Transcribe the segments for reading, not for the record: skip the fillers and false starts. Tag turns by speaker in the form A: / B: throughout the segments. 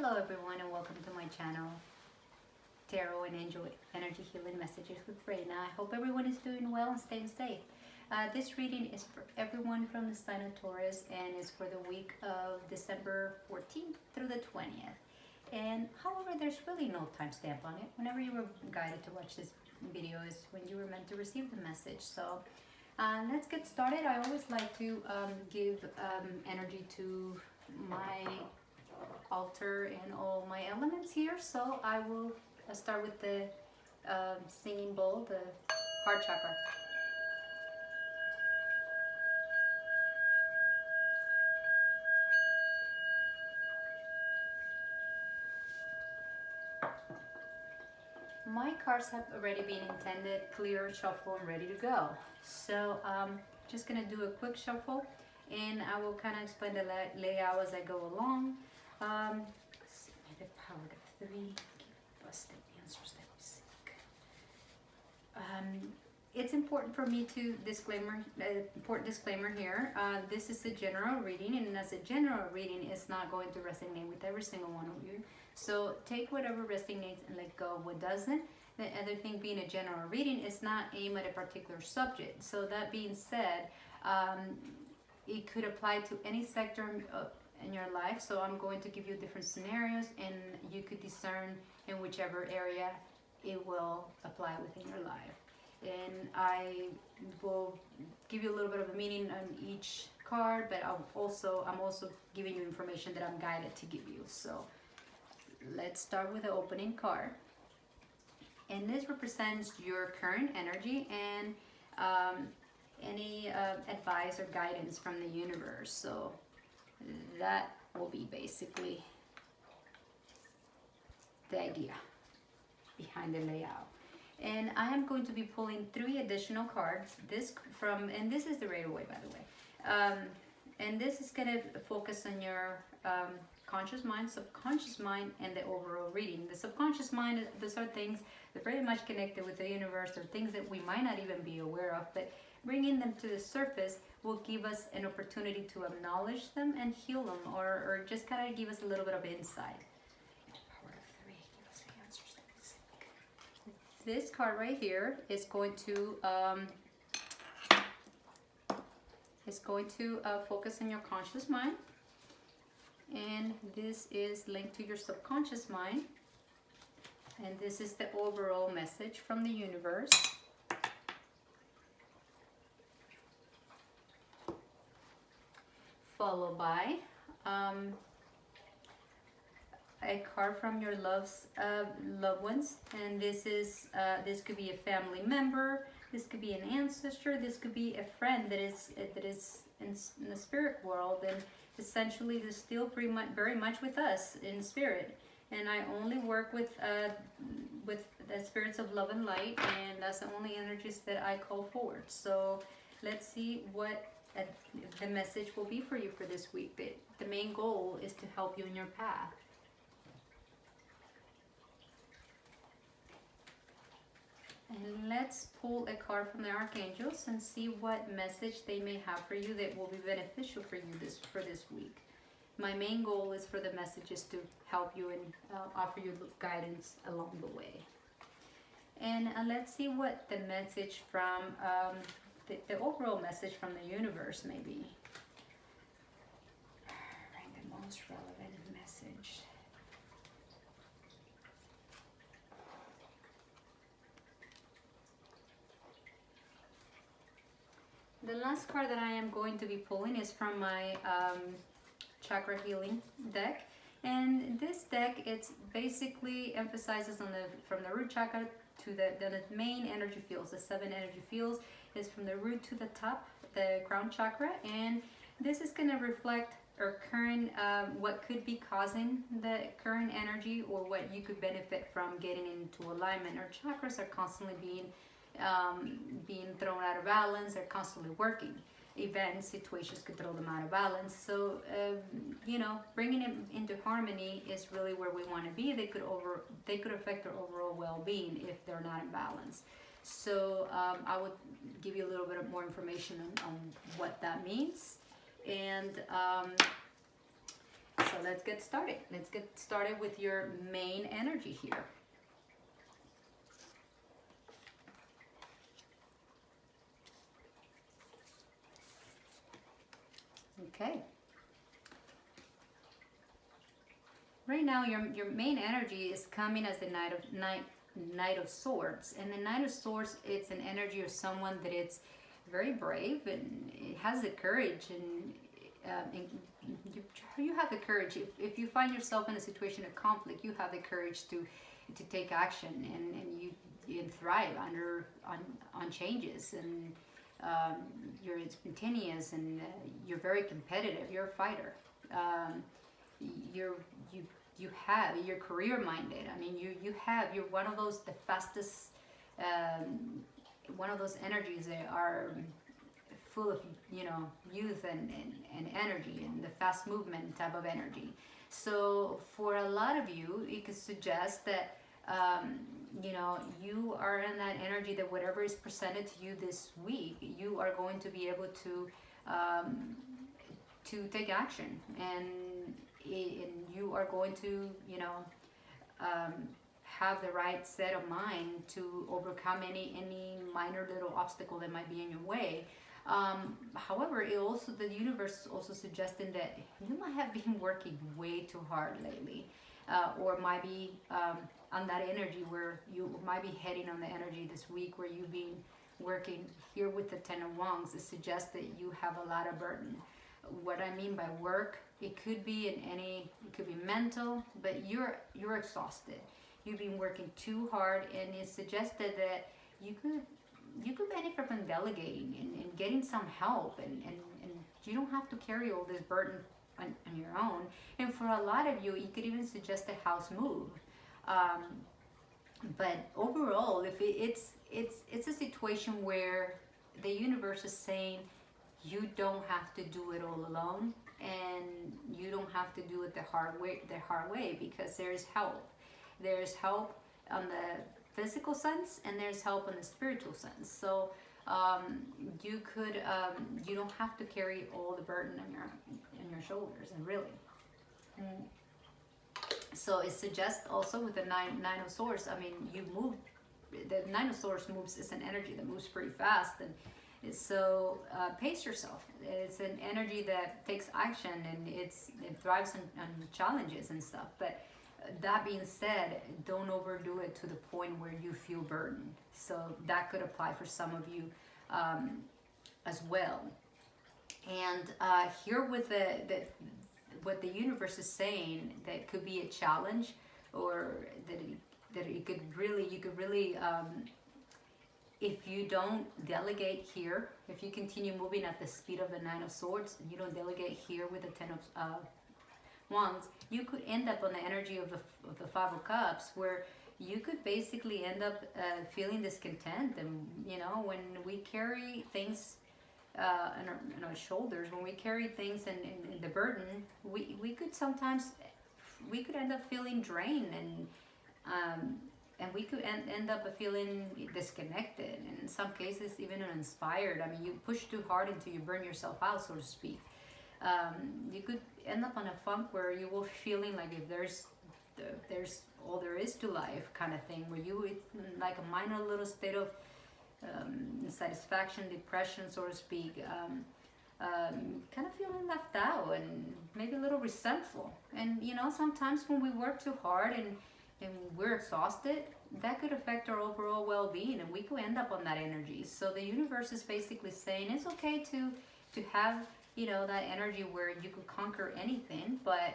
A: Hello everyone and welcome to my channel, Tarot and Angel Energy Healing Messages with Reina. I hope everyone is doing well and staying safe. This reading is for everyone from the sign of Taurus and is for the week of December 14th through the 20th. And however, there's really no timestamp on it. Whenever you were guided to watch this video is when you were meant to receive the message. So let's get started. I always like to give energy to my altar and all my elements here, so I will start with the singing bowl, the heart chakra. My cards have already been intended, clear, shuffle, and ready to go. So just gonna do a quick shuffle and I will kind of explain the layout as I go along. May the power of three give us the answers that we seek. It's important for me to important disclaimer here. This is a general reading, and as a general reading, it's not going to resonate with every single one of you. So take whatever resonates and let go of what doesn't. The other thing, being a general reading, is not aimed at a particular subject. So that being said, it could apply to any sector in your life. So I'm going to give you different scenarios and you could discern in whichever area it will apply within your life. And I will give you a little bit of a meaning on each card, but I'm also giving you information that I'm guided to give you. So let's start with the opening card. And this represents your current energy and any advice or guidance from the universe. So that will be basically the idea behind the layout. And I am going to be pulling 3 additional cards. This is the Railway, by the way. And this is going to focus on your conscious mind, subconscious mind, and the overall reading. The subconscious mind, these are things that are very much connected with the universe, or things that we might not even be aware of, but bringing them to the surface will give us an opportunity to acknowledge them and heal them, or just kind of give us a little bit of insight. Power of 3, give us the answers that we seek. This card right here is going to focus on your conscious mind, and this is linked to your subconscious mind, and this is the overall message from the universe. Followed by a card from your loved ones, and this could be a family member, this could be an ancestor, this could be a friend that is in the spirit world, and essentially they're still very much with us in spirit. And I only work with the spirits of love and light, and that's the only energies that I call forward. So let's see what the message will be for you for this week. The main goal is to help you in your path. And let's pull a card from the archangels and see what message they may have for you that will be beneficial for you for this week. My main goal is for the messages to help you and offer you guidance along the way. And let's see what the message from the overall message from the universe may be. The most relevant message. The last card that I am going to be pulling is from my chakra healing deck, and this deck, it's basically emphasizes on from the root chakra to the main energy fields. The 7 energy fields is from the root to the top, the crown chakra, and this is going to reflect our current what could be causing the current energy, or what you could benefit from getting into alignment. Our chakras are constantly being thrown out of balance. They're constantly working. Events, situations could throw them out of balance. So bringing them into harmony is really where we want to be. They could affect our overall well-being if they're not in balance. So I would give you a little bit of more information on what that means. And so let's get started. Let's get started with your main energy here. Okay. Right now, your main energy is coming as the Knight of Swords, and the Knight of Swords, it's an energy of someone that it's very brave and it has the courage, and you have the courage. If you find yourself in a situation of conflict, you have the courage to take action, and you thrive on changes, and you're spontaneous, and you're very competitive. You're a fighter. You're career minded. I mean, you're one of those, the fastest, one of those energies that are full of, youth and energy, and the fast movement type of energy. So for a lot of you, it could suggest that you are in that energy, that whatever is presented to you this week, you are going to be able to take action, and you are going to, have the right set of mind to overcome any minor little obstacle that might be in your way. However, the universe is also suggesting that you might have been working way too hard lately, or might be on that energy where you might be heading on the energy this week where you've been working. Here with the Ten of Wands, it suggests that you have a lot of burden. What I mean by work, it could be it could be mental, but you're exhausted. You've been working too hard, and it's suggested that you could benefit from delegating and getting some help, and you don't have to carry all this burden on your own. And for a lot of you, it could even suggest a house move. But overall, if it's a situation where the universe is saying you don't have to do it all alone, and you don't have to do it the hard way, because there's help. There's help on the physical sense, and there's help on the spiritual sense. So you don't have to carry all the burden on your shoulders, and really. So it suggests also with the nine of Swords, I mean, the Nine of Swords is an energy that moves pretty fast, and so pace yourself. It's an energy that takes action, and it thrives on challenges and stuff. But that being said, don't overdo it to the point where you feel burdened. So that could apply for some of you as well. And here with what the universe is saying, that could be a challenge, or that you could really if you don't delegate here, if you continue moving at the speed of the Nine of Swords, and you don't delegate here with the Ten of Wands, you could end up on the energy of the Five of Cups, where you could basically end up feeling discontent. And when we carry things on our shoulders, when we carry things and the burden, we could end up feeling drained, and we could end up feeling disconnected, and in some cases even uninspired. I mean, you push too hard until you burn yourself out, so to speak. You could end up on a funk where you will feeling like if there's all there is to life kind of thing, where it's like a minor little state of satisfaction, depression, so to speak, kind of feeling left out, and maybe a little resentful. And sometimes when we work too hard and we're exhausted, that could affect our overall well-being, and we could end up on that energy. So the universe is basically saying it's okay to have that energy where you could conquer anything, but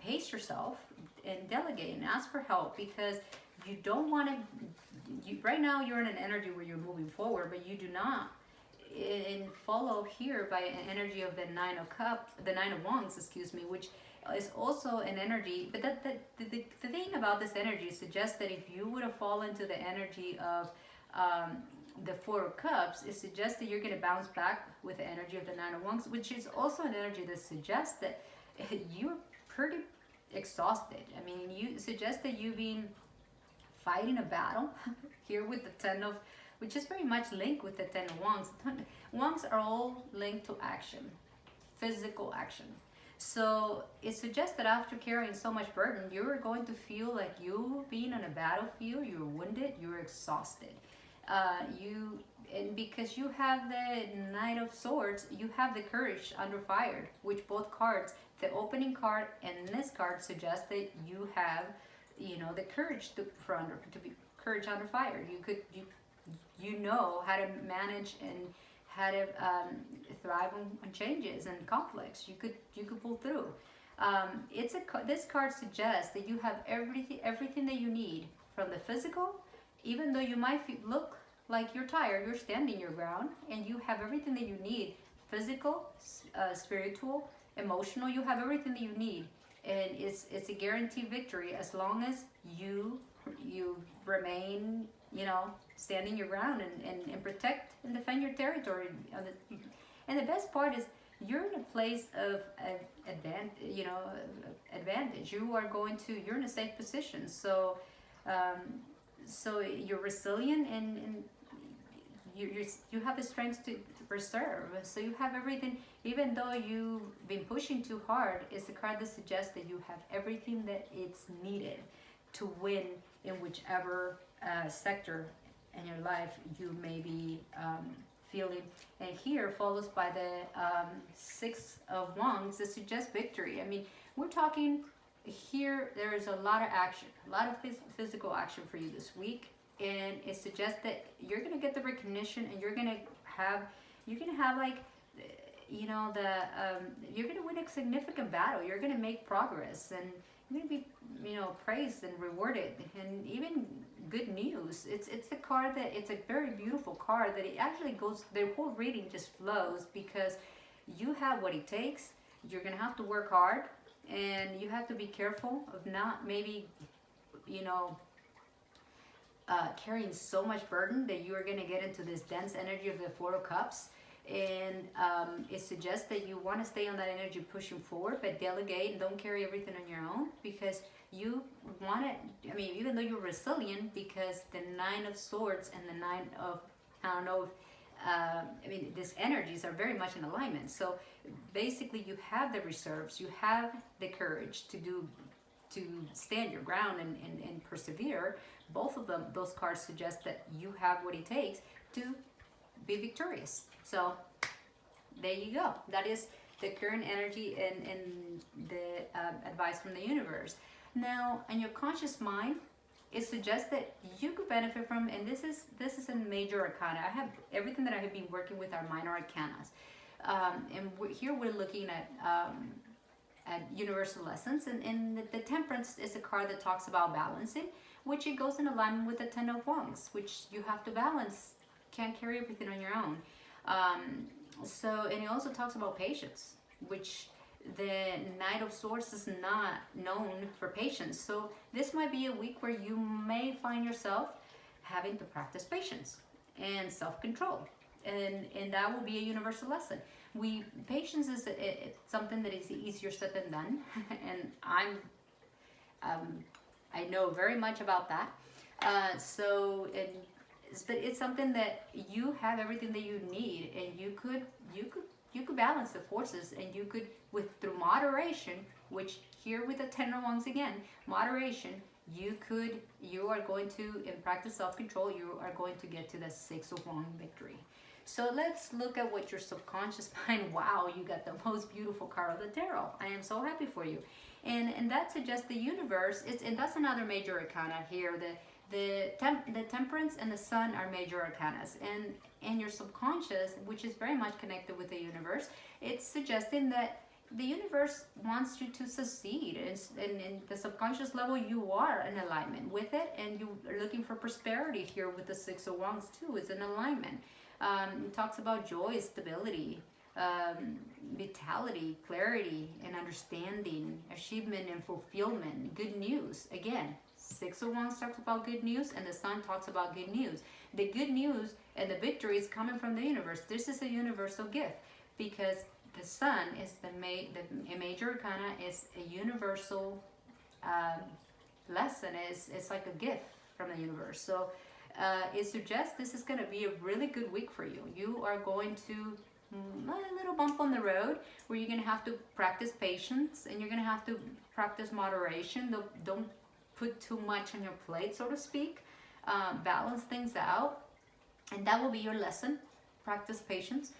A: pace yourself and delegate and ask for help, because you don't want to. Right now you're in an energy where you're moving forward, but you do not follow here by an energy of the Nine of Wands, which is also an energy. But the thing about this energy suggests that if you would have fallen into the energy of the Four of Cups, it suggests that you're going to bounce back with the energy of the Nine of Wands, which is also an energy that suggests that you're pretty exhausted. I mean, you suggest that you've been fighting a battle here with the Ten of, which is very much linked with the Ten of Wands. Wands are all linked to action, physical action. So it suggests that after carrying so much burden, you're going to feel like you being on a battlefield, you're wounded, you're exhausted. You and because you have the Knight of Swords, you have the Courage under fire, which both cards, the opening card and this card, suggest that you have, the courage to be courage under fire. You know how to manage and how to thrive on changes and conflicts. You could pull through. This card suggests that you have everything that you need from the physical, even though you might look like you're tired, you're standing your ground, and you have everything that you need: physical, spiritual, emotional. You have everything that you need, and it's a guaranteed victory as long as you remain, standing your ground and protect and defend your territory. And the best part is you're in a place of advantage. You're in a safe position. So you're resilient, and you have the strength to preserve. So you have everything, even though you've been pushing too hard. It's the card that suggests that you have everything that it's needed to win in whichever sector in your life you may be feeling. And here follows by the Six of Wands that suggests victory. I mean, we're talking here, there is a lot of action, a lot of physical action for you this week, and it suggests that you're gonna get the recognition, and you're gonna have like, you're gonna win a significant battle. You're gonna make progress, and you're gonna be, praised and rewarded, and even good news. It's the card that it's a very beautiful card that it actually goes. The whole reading just flows because you have what it takes. You're gonna have to work hard, and you have to be careful of not maybe, carrying so much burden that you are going to get into this dense energy of the Four of Cups. And it suggests that you want to stay on that energy pushing forward, but delegate and don't carry everything on your own, because you want it. I mean, even though you're resilient, because the Nine of Swords and the Nine of, these energies are very much in alignment. So basically you have the reserves, you have the courage to stand your ground and persevere. Both of them, those cards suggest that you have what it takes to be victorious. So there you go. That is the current energy and the advice from the universe. Now, in your conscious mind, it suggests that you could benefit from, and this is a major arcana. I have everything that I have been working with are minor arcanas, here we're looking at universal lessons, and the Temperance is a card that talks about balancing, which it goes in alignment with the Ten of Wands, which you have to balance. Can't carry everything on your own. And it also talks about patience, which the Knight of Swords is not known for patience. So this might be a week where you may find yourself having to practice patience and self-control, and that will be a universal lesson. Patience is something that is easier said than done, and I know very much about that. But it's something that you have everything that you need, and you could balance the forces, and you could, through moderation, which here with the Ten of Wands again, moderation, you are going to, in practice self-control, you are going to get to the Six of Wands victory. So let's look at what your subconscious mind, wow, you got the most beautiful card of the tarot. I am so happy for you. And that suggests the universe, and that's another major arcana here. The Temperance and the Sun are major arcanas. And your subconscious, which is very much connected with the universe, it's suggesting that the universe wants you to succeed. And in the subconscious level, you are in alignment with it, and you are looking for prosperity here with the Six of Wands too. It's an alignment. It talks about joy, stability, vitality, clarity, and understanding, achievement and fulfillment, good news. Again, Six of Wands talks about good news, and the Sun talks about good news. The good news and the victory is coming from the universe. This is a universal gift, because the Sun is a major arcana, is a universal lesson. It's like a gift from the universe. So it suggests this is going to be a really good week for you. You are going to a little bump on the road where you're going to have to practice patience, and you're going to have to practice moderation. Don't put too much on your plate, so to speak. Balance things out, and that will be your lesson. Practice patience.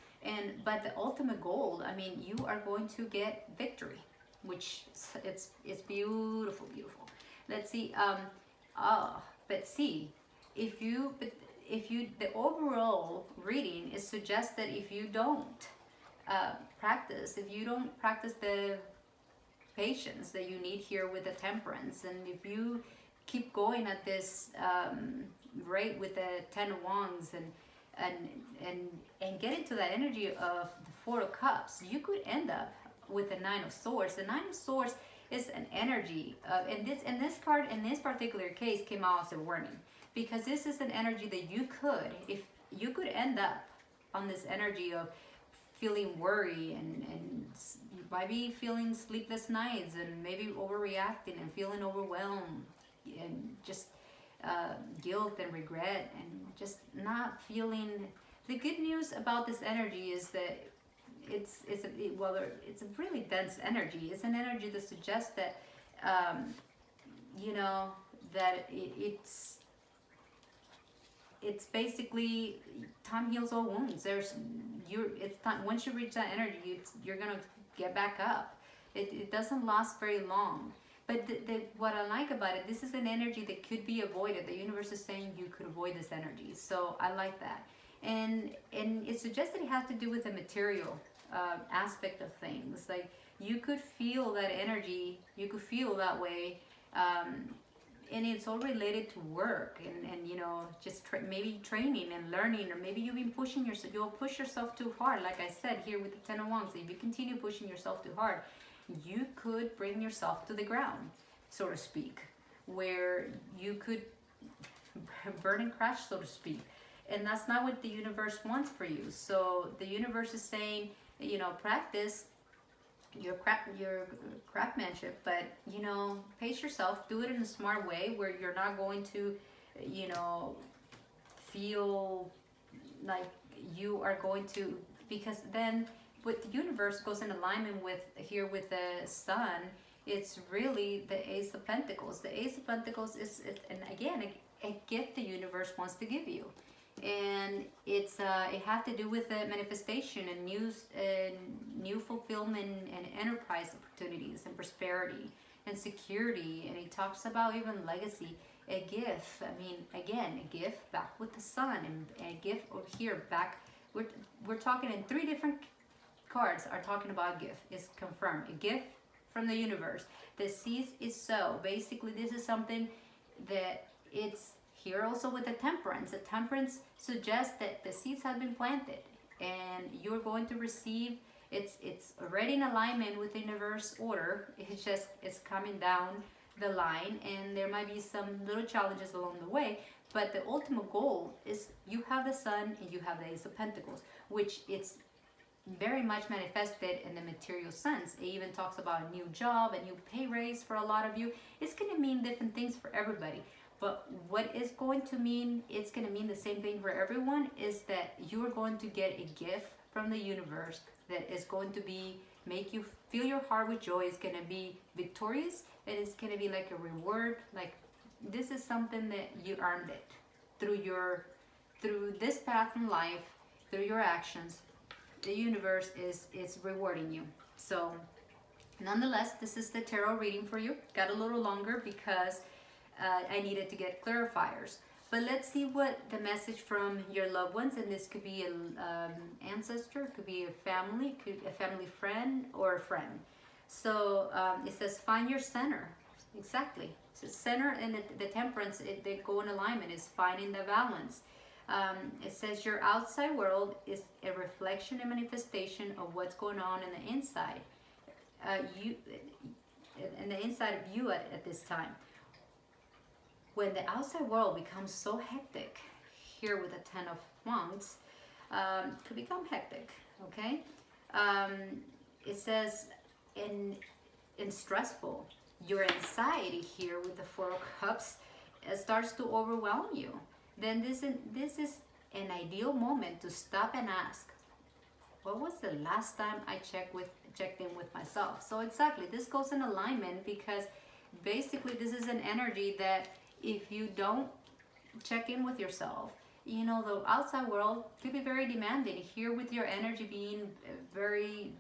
A: But the ultimate goal, I mean, you are going to get victory, which it's beautiful, beautiful. Let's see. But see, if you the overall reading is suggests that if you don't if you don't practice the patience that you need here with the temperance, and if you keep going at this rate with the 10 of wands and get into that energy of the 4 of cups, you could end up with the 9 of swords. The 9 of swords is an energy and this card in this particular case came out as a warning, because this is an energy that you could end up on this energy of feeling worry and maybe feeling sleepless nights and maybe overreacting and feeling overwhelmed and just guilt and regret and just not feeling. The good news about this energy is that it's a really dense energy. It's an energy that suggests that that it's basically time heals all wounds. It's time. Once you reach that energy, you're gonna get back up. It doesn't last very long. But what I like about it, this is an energy that could be avoided. The universe is saying you could avoid this energy. So I like that. And it suggests that it has to do with the material aspect of things. Like you could feel that energy, you could feel that way. And it's all related to work and just maybe training and learning, or maybe you've been pushing yourself. You'll push yourself too hard, like I said here with the 10 of wands. If you continue pushing yourself too hard, you could bring yourself to the ground, so to speak, where you could burn and crash, so to speak. And that's not what the universe wants for you. So the universe is saying, practice your craftsmanship, but pace yourself. Do it in a smart way where you're not going to feel like you are going to, because then what the universe goes in alignment with here with the sun, it's really the Ace of Pentacles. The Ace of Pentacles is and again a gift the universe wants to give you, and it has to do with the manifestation and new fulfillment and enterprise opportunities and prosperity and security. And it talks about even legacy, a gift. I mean, again, a gift back with the sun, and a gift over here back. We're talking in 3 different cards are talking about gift. Is confirmed, a gift from the universe. The seeds is so. Basically, this is something that it's here also with the temperance. The temperance suggests that the seeds have been planted and you're going to receive. It's already in alignment with the universe order. It's coming down the line, and there might be some little challenges along the way, but the ultimate goal is you have the sun and you have the Ace of Pentacles, which it's very much manifested in the material sense. It even talks about a new job, a new pay raise for a lot of you. It's going to mean different things for everybody. But what is going to mean, it's going to mean the same thing for everyone, is that you are going to get a gift from the universe that is going to make you fill your heart with joy. It's going to be victorious, and it's going to be like a reward. Like this is something that you earned it through this path in life, through your actions. The universe is rewarding you. So nonetheless, this is the tarot reading for you. Got a little longer because I needed to get clarifiers. But let's see what the message from your loved ones, and this could be an ancestor, could be a family, could be a family friend or a friend. So it says find your center. Exactly. So center and the temperance, they go in alignment, is finding the balance. It says your outside world is a reflection and manifestation of what's going on in the inside. In the inside of you at this time. When the outside world becomes so hectic, here with the 10 of wands, could become hectic, okay? It says in stressful, your anxiety here with the 4 of cups starts to overwhelm you. Then this is an ideal moment to stop and ask, What was the last time I checked in with myself? So exactly, this goes in alignment because basically this is an energy that if you don't check in with yourself, you know, the outside world could be very demanding. Here with your energy being very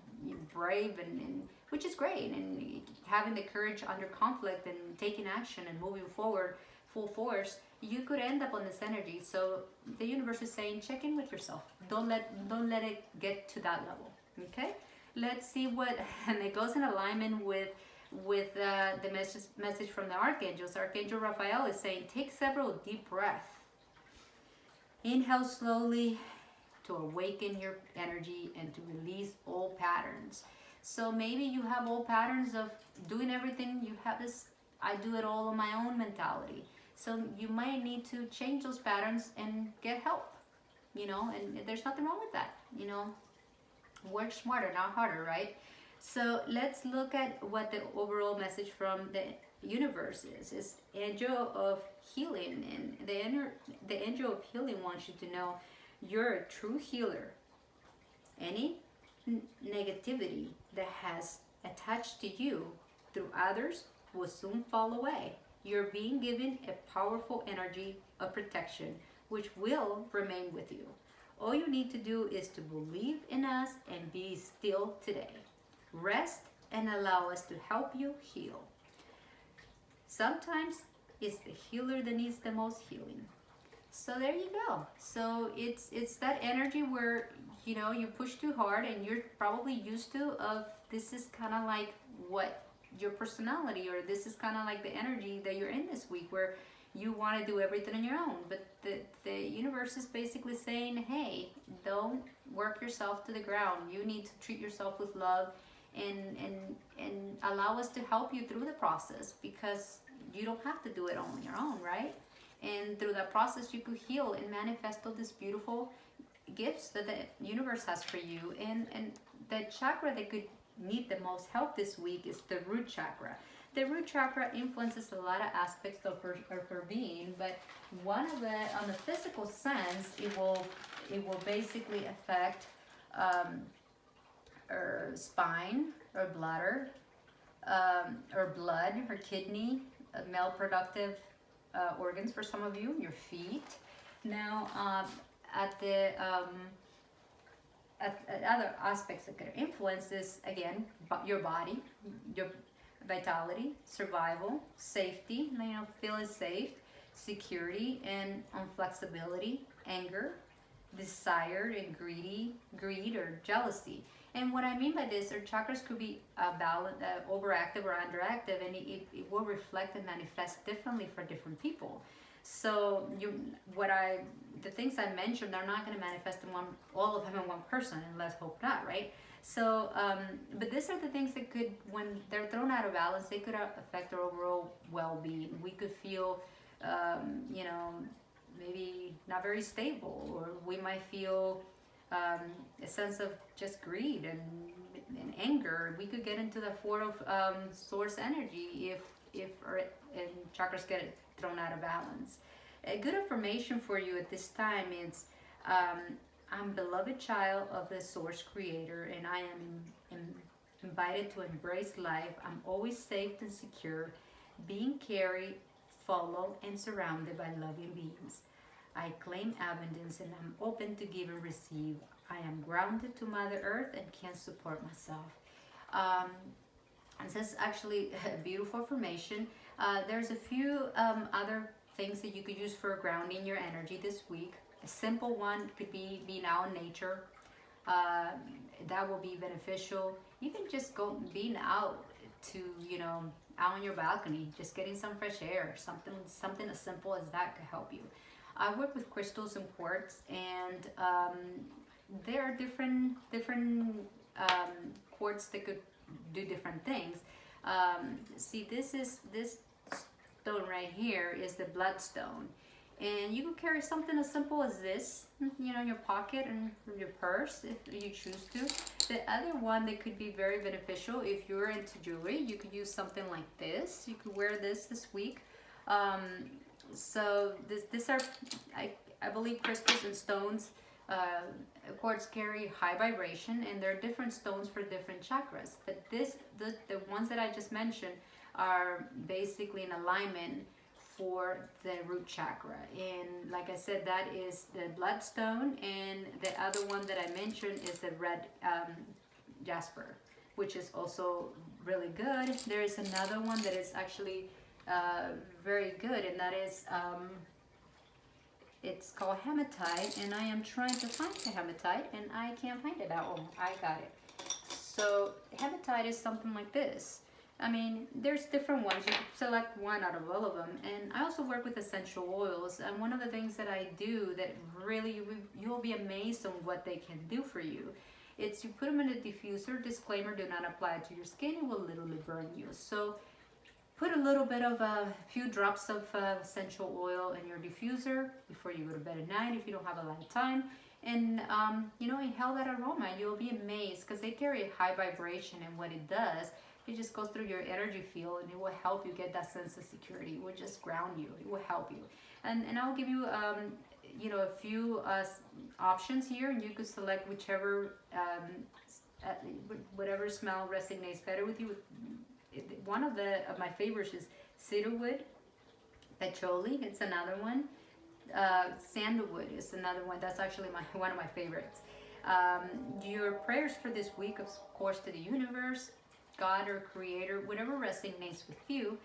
A: brave and which is great, and having the courage under conflict and taking action and moving forward full force, you could end up on this energy. So the universe is saying check in with yourself. Don't let it get to that level. Okay, let's see what and it goes in alignment with the message from the archangels. Archangel Raphael is saying take several deep breaths. Inhale slowly to awaken your energy and to release old patterns. So maybe you have old patterns of doing everything. You have this I do it all on my own mentality. So you might need to change those patterns and get help, you know, and there's nothing wrong with that, you know. Work smarter, not harder, right? So let's look at what the overall message from the universe is. It's angel of healing, and the angel of healing wants you to know you're a true healer. Any negativity that has attached to you through others will soon fall away. You're being given a powerful energy of protection which will remain with you. All you need to do is to believe in us and be still today. Rest and allow us to help you heal. Sometimes it's the healer that needs the most healing. So there you go. So it's that energy where, you know, you push too hard and you're probably used to of this is kind of like what your personality, or this is kind of like the energy that you're in this week where you want to do everything on your own. But the universe is basically saying, hey, don't work yourself to the ground. You need to treat yourself with love and allow us to help you through the process, because you don't have to do it on your own, right? And through that process you could heal and manifest all these beautiful gifts that the universe has for you. And the chakra that could need the most help this week is the root chakra. The root chakra influences a lot of aspects of her being, but one of the, on the physical sense, it will basically affect her spine, or bladder, or blood, her kidney, male productive organs for some of you, your feet. Now, at other aspects that could influence is, again, your body, your vitality, survival, safety, you know, feeling safe, security, and flexibility, anger, desire, and greed or jealousy. And what I mean by this, our chakras could be overactive or underactive, and it will reflect and manifest differently for different people. So the things I mentioned are not going to manifest in all of them in one person, and let's hope not, right? So, but these are the things that could, when they're thrown out of balance, they could affect our overall well-being. We could feel, you know, maybe not very stable, or we might feel a sense of just greed and anger. We could get into the four of source energy if our chakras get thrown out of balance. A good affirmation for you at this time is, I'm beloved child of the source creator, and I am invited to embrace life. I'm always safe and secure, being carried, followed, and surrounded by loving beings. I claim abundance, and I'm open to give and receive. I am grounded to Mother Earth and can support myself. And this is actually a beautiful affirmation. There's a few other things that you could use for grounding your energy this week. A simple one could be being out in nature. That will be beneficial. Even just being out to, you know, out on your balcony, just getting some fresh air. Something as simple as that could help you. I work with crystals and quartz, and there are different quartz that could do different things. See, this stone right here is the bloodstone. And you can carry something as simple as this, you know, in your pocket and your purse if you choose to. The other one that could be very beneficial if you're into jewelry, you could use something like this. You could wear this week. So these are, I believe, crystals and stones quartz carry high vibration, and there are different stones for different chakras. But the ones that I just mentioned are basically in alignment for the root chakra. And like I said, that is the bloodstone, and the other one that I mentioned is the red jasper, which is also really good. There is another one that is actually very good, and that is it's called hematite, and I am trying to find the hematite and I can't find it. Oh, I got it. So hematite is something like this. I mean, there's different ones. You can select one out of all of them. And I also work with essential oils. And one of the things that I do that really you'll be amazed on what they can do for you. It's you put them in a diffuser. Disclaimer: do not apply it to your skin. It will literally burn you. So put a little bit of a few drops of essential oil in your diffuser before you go to bed at night if you don't have a lot of time. And inhale that aroma. You'll be amazed because they carry a high vibration, and what it does, it just goes through your energy field, and it will help you get that sense of security. It will just ground you. It will help you. And I'll give you a few options here, and you could select whichever whatever smell resonates better with you. One of my favorites is cedarwood, patchouli. It's another one. Sandalwood is another one. That's actually one of my favorites. Your prayers for this week, of course, to the universe, God or Creator, whatever resonates with you.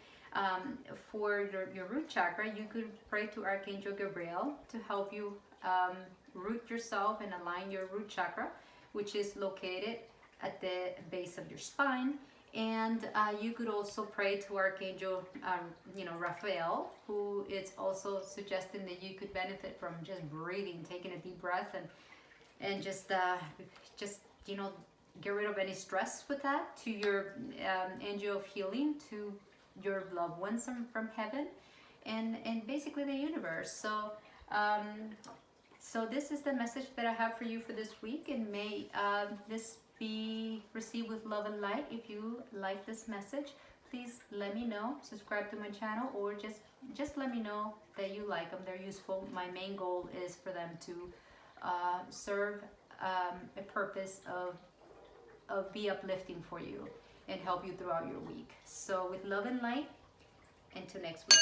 A: For your root chakra, you could pray to Archangel Gabriel to help you root yourself and align your root chakra, which is located at the base of your spine. And you could also pray to Archangel, Raphael, who is also suggesting that you could benefit from just breathing, taking a deep breath, and just get rid of any stress with that. To your angel of healing, to your loved ones from heaven, and basically the universe. So this is the message that I have for you for this week, and may this be received with love and light. If you like this message, please let me know. Subscribe to my channel, or just let me know that you like them. They're useful. My main goal is for them to serve a purpose of be uplifting for you and help you throughout your week. So with love and light, until next week.